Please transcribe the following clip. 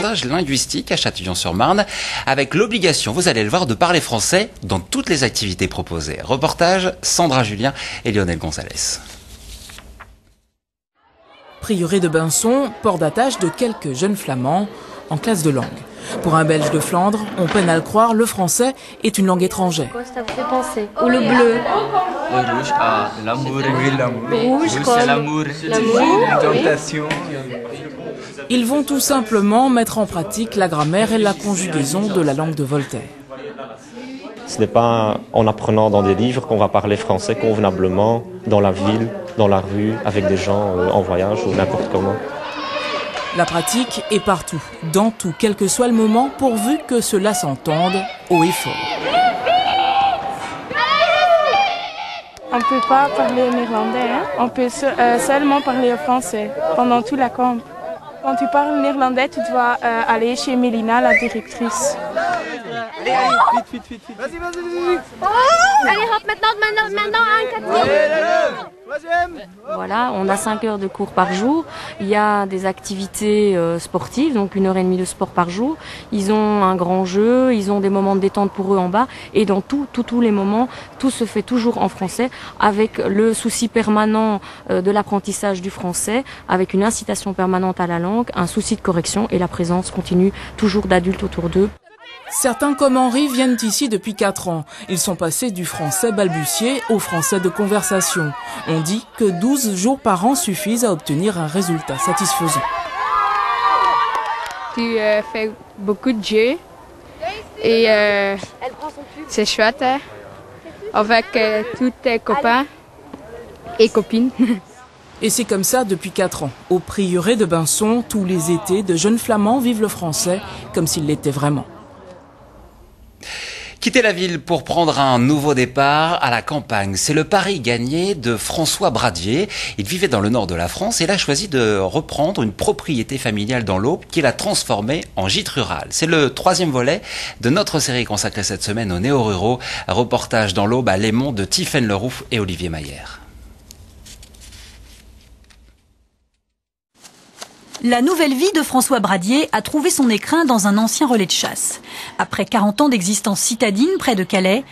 sondage linguistique à Châtillon-sur-Marne avec l'obligation, vous allez le voir, de parler français dans toutes les activités proposées. Reportage Sandra Julien et Lionel Gonzalez. Prieuré de Binson, port d'attache de quelques jeunes flamands en classe de langue. Pour un Belge de Flandre, on peine à le croire, le français est une langue étrangère. Quoi ça vous fait penser? Ou le bleu? Le rouge, l'amour. Oui, l'amour. C'est l'amour. L'amour, Tentation. Ils vont tout simplement mettre en pratique la grammaire et la conjugaison de la langue de Voltaire. Ce n'est pas en apprenant dans des livres qu'on va parler français convenablement dans la ville, dans la rue, avec des gens en voyage ou n'importe comment. La pratique est partout, dans tout, quel que soit le moment, pourvu que cela s'entende haut et fort. On ne peut pas parler néerlandais, hein? On peut seulement parler français pendant tout la camp. Quand tu parles néerlandais, tu dois aller chez Mélina, la directrice. Vite. Vas-y. Allez, hop, maintenant, un 4. Voilà, on a 5 heures de cours par jour. Il y a des activités sportives, donc 1h30 de sport par jour. Ils ont un grand jeu, ils ont des moments de détente pour eux en bas. Et dans tous les moments, tout se fait toujours en français, avec le souci permanent de l'apprentissage du français, avec une incitation permanente à la langue, un souci de correction et la présence continue toujours d'adultes autour d'eux. Certains comme Henri viennent ici depuis 4 ans. Ils sont passés du français balbutié au français de conversation. On dit que 12 jours par an suffisent à obtenir un résultat satisfaisant. Tu fais beaucoup de jeux et c'est chouette hein, avec tous tes copains et copines. Et c'est comme ça depuis 4 ans. Au prieuré de Binson, tous les étés, de jeunes flamands vivent le français comme s'il l'était vraiment. Quitter la ville pour prendre un nouveau départ à la campagne. C'est le pari gagné de François Bradier. Il vivait dans le nord de la France et il a choisi de reprendre une propriété familiale dans l'Aube qu'il a transformée en gîte rural. C'est le 3e volet de notre série consacrée cette semaine aux néo-ruraux. Un reportage dans l'Aube à Lémont de Tiffaine Leroux et Olivier Maillère. La nouvelle vie de François Bradier a trouvé son écrin dans un ancien relais de chasse. Après 40 ans d'existence citadine près de Calais,